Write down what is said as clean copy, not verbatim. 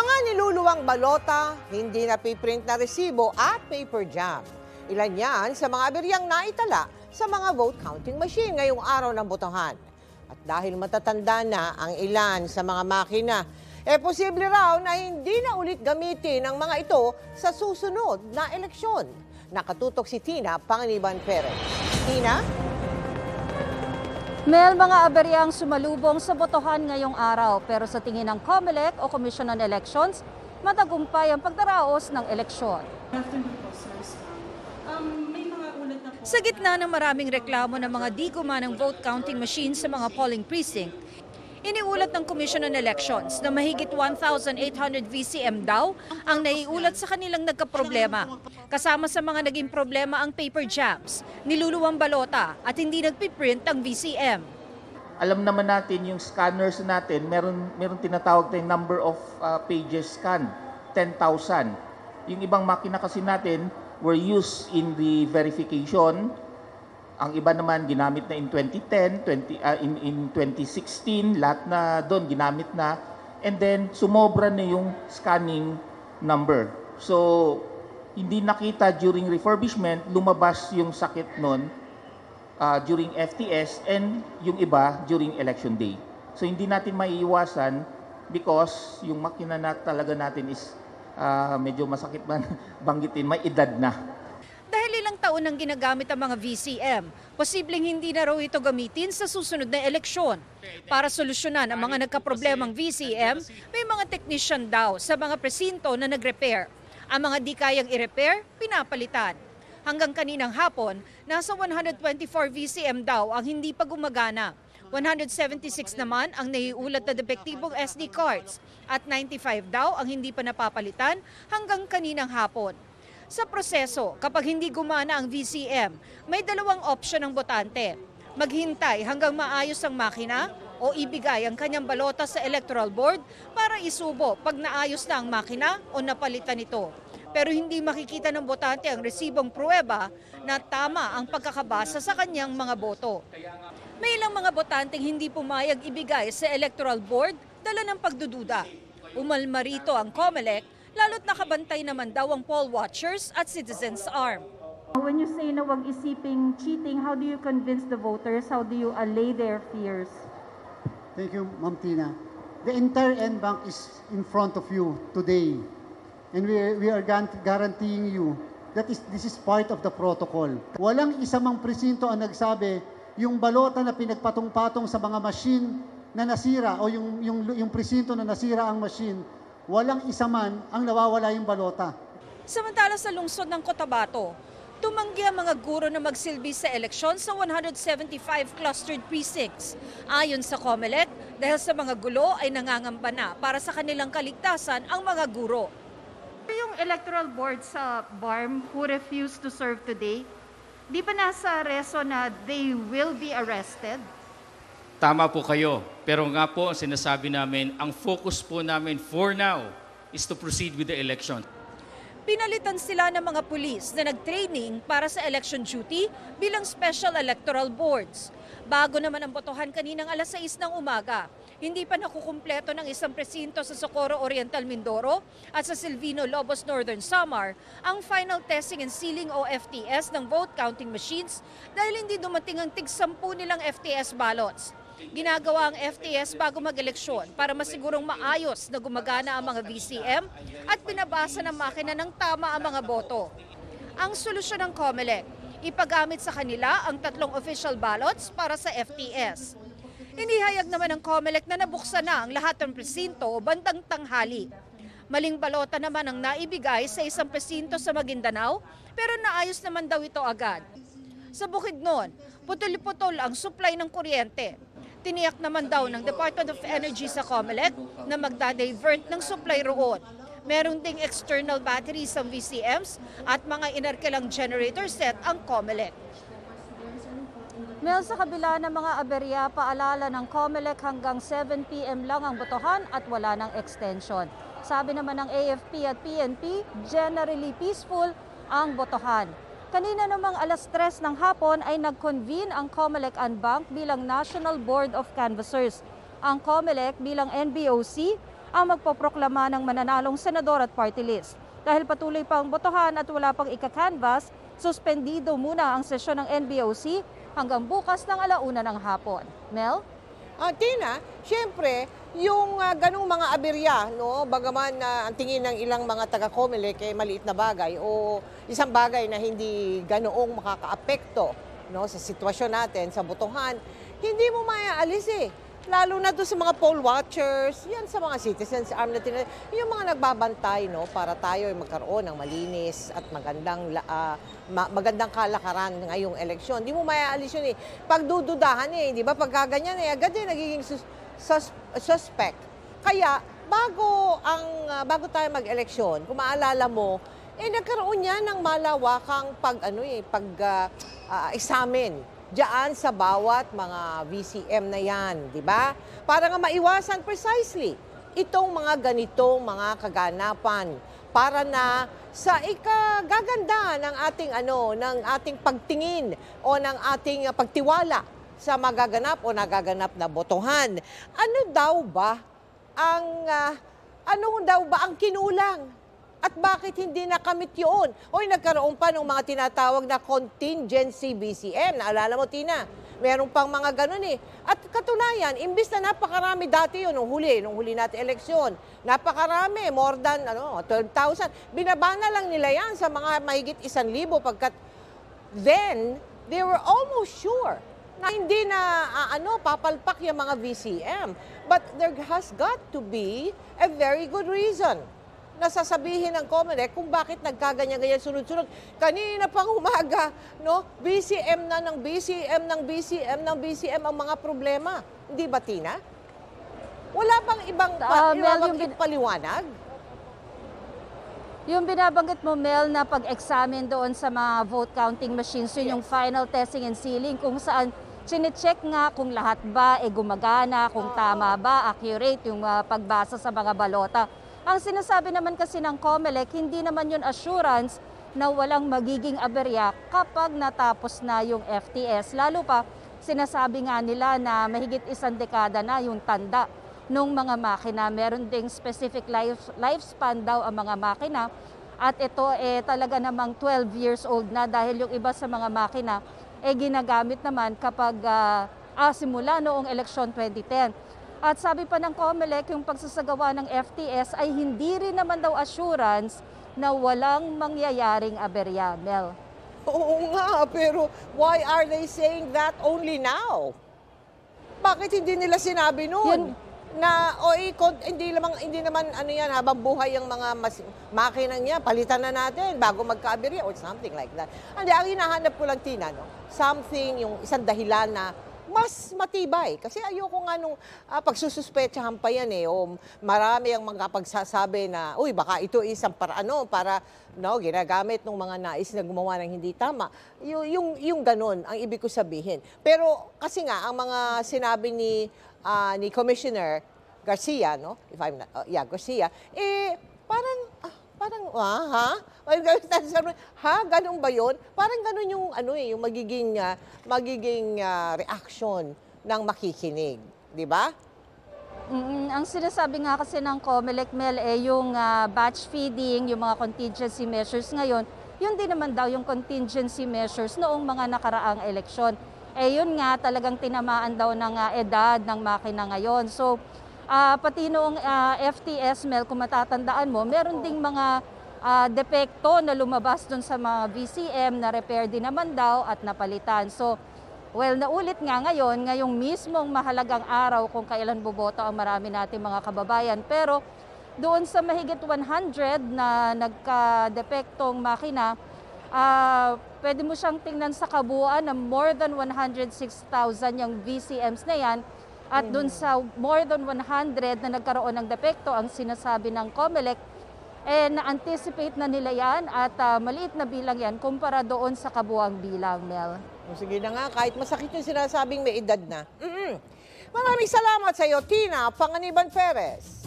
mga niluluwang balota, hindi napiprint na resibo at paper jam. Ilan yan sa mga aberyang naitala sa mga vote counting machine ngayong araw ng botohan. At dahil matatanda na ang ilan sa mga makina, posible raw na hindi na ulit gamitin ang mga ito sa susunod na eleksyon. Nakatutok si Tina Panganiban Perez. Tina? May mga aberyang sumalubong sa botohan ngayong araw pero sa tingin ng COMELEC o Commission on Elections, matagumpay ang pagdaraos ng eleksyon. Sa gitna ng maraming reklamo ng mga di gumanang vote counting machines sa mga polling precinct, iniulat ng Commission on Elections na mahigit 1,800 VCM daw ang naiulat sa kanilang nagkaproblema. Kasama sa mga naging problema ang paper jams, niluluwang balota at hindi nagpiprint ang VCM. Alam naman natin yung scanners natin, meron tinatawag tayong number of pages scan, 10,000. Yung ibang makina kasi natin were used in the verification. Ang iba naman ginamit na in 2010, in 2016, lahat na doon ginamit na. And then sumobra na yung scanning number. So hindi nakita during refurbishment, lumabas yung sakit noon during FTS and yung iba during election day. So hindi natin maiiwasan because yung makina na talaga natin is medyo masakit man banggitin, may edad na. Dahil ilang taon nang ginagamit ang mga VCM, posibleng hindi na raw ito gamitin sa susunod na eleksyon. Para solusyonan ang mga nagkaproblemang VCM, may mga technician daw sa mga presinto na nag-repair. Ang mga di kayang i-repair, pinapalitan. Hanggang kaninang hapon, nasa 124 VCM daw ang hindi pa gumagana. 176 naman ang naiulat na depektibong SD cards at 95 daw ang hindi pa napapalitan hanggang kaninang hapon. Sa proseso, kapag hindi gumana ang VCM, may dalawang opsyon ng botante. Maghintay hanggang maayos ang makina o ibigay ang kanyang balota sa electoral board para isubo pag naayos na ang makina o napalitan ito. Pero hindi makikita ng botante ang resibong pruweba na tama ang pagkakabasa sa kanyang mga boto. May ilang mga botanteng hindi pumayag ibigay sa electoral board dala ng pagdududa. Umalma rito ang COMELEC, lalo't nakabantay naman daw ang poll watchers at Citizens Arm. When you say na wag isiping cheating, how do you convince the voters? How do you allay their fears? Thank you, Ma'am Tina. The entire NBank is in front of you today. And we are guaranteeing you that this is part of the protocol. Walang isa mang presinto ang nagsabi yung balota na pinagpatong-patong sa mga machine na nasira o yung presinto na nasira ang machine, walang isa man ang nawawala yung balota. Samantala sa lungsod ng Cotabato, tumanggi ang mga guro na magsilbi sa eleksyon sa 175 clustered precincts. Ayon sa COMELEC, dahil sa mga gulo ay nangangamba na para sa kanilang kaligtasan ang mga guro. Yung electoral board sa BARM who refused to serve today, di ba nasa reso na they will be arrested? Tama po kayo. Pero nga po, ang sinasabi namin, ang focus po namin for now is to proceed with the election. Pinalitan sila ng mga pulis na nag-training para sa election duty bilang special electoral boards. Bago naman ang botohan kaninang alas 6 ng umaga, hindi pa nakukumpleto ng isang presinto sa Socorro Oriental Mindoro at sa Silvino Lobos Northern Samar ang final testing and sealing o FTS ng vote counting machines dahil hindi dumating ang tig-10 nilang FTS ballots. Ginagawa ang FTS bago mag-eleksyon para masigurong maayos na gumagana ang mga VCM at pinabasa ng makina ng tama ang mga boto. Ang solusyon ng COMELEC, ipagamit sa kanila ang 3 official ballots para sa FTS. Inihayag naman ng COMELEC na nabuksan na ang lahat ng presinto bandang tanghali. Maling balota naman ang naibigay sa isang presinto sa Maguindanao pero naayos naman daw ito agad. Sa Bukidnon, putol-putol ang supply ng kuryente. Tiniyak naman daw ng Department of Energy sa COMELEC na magdadivert ng supply roon. Meron ding external batteries ang VCMs at mga inarkilang generator set ang COMELEC. Mel, sa kabila ng mga aberya, paalala ng COMELEC hanggang 7 p.m. lang ang botohan at wala ng extension. Sabi naman ng AFP at PNP, generally peaceful ang botohan. Kanina namang alas 3 ng hapon ay nag-convene ang COMELEC NBank bilang National Board of Canvassers. Ang COMELEC bilang NBOC ang magpoproklama ng mananalong senador at party list. Dahil patuloy pang botohan at wala pang ika-canvas, suspendido muna ang sesyon ng NBOC hanggang bukas ng 1:00 ng hapon. Mel? Tina, siyempre, yung ganong mga aberya, no, bagaman ang tingin ng ilang mga taga-COMELEC ay maliit na bagay o isang bagay na hindi ganoong makakaapekto, no, sa sitwasyon natin, sa botohan, hindi mo maaalis eh. Lalo na doon sa mga poll watchers, yan sa mga citizens arm na yung mga nagbabantay, no, para tayo ay magkaroon ng malinis at magandang kalakaran ngayong eleksyon. Hindi mo maaalis yun eh. Pagdududahan eh, di ba? Pagkaganyan eh, agad eh nagiging suspect. Kaya, bago tayo mag-eleksyon, kung maalala mo, nagkaroon yan ng malawakang examine diyan sa bawat mga VCM na yan, di ba? Para nga maiwasan precisely itong mga ganitong mga kaganapan para na sa ikagaganda ng ating pagtingin o ng ating pagtiwala sa magaganap o nagaganap na botohan. Ano daw ba ang kinulang? At bakit hindi nakamit yun? Oy, nagkaroon pa ng mga tinatawag na contingency BCM. Naalala mo, Tina? Meron pang mga ganun eh. At katunayan, imbis na napakarami dati yun, nung huli natin eleksyon, napakarami, more than 12,000. Binabana lang nila yan sa mga mahigit 1,000 pagkat then, they were almost sure na hindi na papalpak yung mga VCM. But there has got to be a very good reason na sasabihin ng COMELEC kung bakit nagkaganyan-ganyan sunod-sunod. Kanina pang umaga, no? BCM na ng BCM ng BCM ng BCM ang mga problema. Hindi ba, Tina? Wala pang ibang paliwanag? Yung binabanggit mo, Mel, na pag-examine doon sa mga vote counting machines, yun yung final testing and sealing, kung saan chine-check nga kung lahat ba gumagana, kung tama ba, accurate yung pagbasa sa mga balota. Ang sinasabi naman kasi ng COMELEC, hindi naman yun assurance na walang magiging aberya kapag natapos na yung FTS. Lalo pa, sinasabi nga nila na mahigit 1 dekada na yung tanda ng mga makina. Meron ding specific lifespan daw ang mga makina. At ito talaga namang 12 years old na dahil yung iba sa mga makina ginagamit naman kapag simula noong eleksyon 2010. At sabi pa ng COMELEC, yung pagsasagawa ng FTS ay hindi rin naman daw assurance na walang mangyayaring aberya, Mel. Oo nga, pero why are they saying that only now? Bakit hindi nila sinabi noon? Hindi naman habang buhay ang mga makinang niya, palitan na natin bago magka-aberya or something like that. Hindi, ang hinahanap ko lang, Tina, something, yung isang dahilan na mas matibay. Kasi ayoko nga nung pagsususpetsahan pa yan o marami ang mga pagsasabi na, uy, baka ito isang para ginagamit ng mga nais na gumawa ng hindi tama. Yung ganun, ang ibig ko sabihin. Pero kasi nga, ang mga sinabi ni Commissioner Garcia, Garcia, ganun ba yun? Parang ganun yung yung magiging reaction ng makikinig, di ba? Ang sinasabi nga kasi ng COMELEC, Mel, yung batch feeding, yung mga contingency measures ngayon, yun din naman daw yung contingency measures noong mga nakaraang eleksyon. Yun nga talagang tinamaan daw ng edad ng makina ngayon. So, pati noong FTS, Mel, kung matatandaan mo, meron ding mga depekto na lumabas dun sa mga VCM na repair din naman daw at napalitan. So, naulit nga ngayong mismong mahalagang araw kung kailan boboto ang marami nating mga kababayan. Pero doon sa mahigit 100 na nagka-depektong makina, pwede mo siyang tingnan sa kabuuan na more than 106,000 yung VCMs na yan. At doon sa more than 100 na nagkaroon ng depekto, ang sinasabi ng COMELEC, na-anticipate na nila yan at maliit na bilang yan kumpara doon sa kabuang bilang, Mel. Sige na nga, kahit masakit yung sinasabing may edad na. Maraming salamat sa iyo, Tina Panganiban Perez.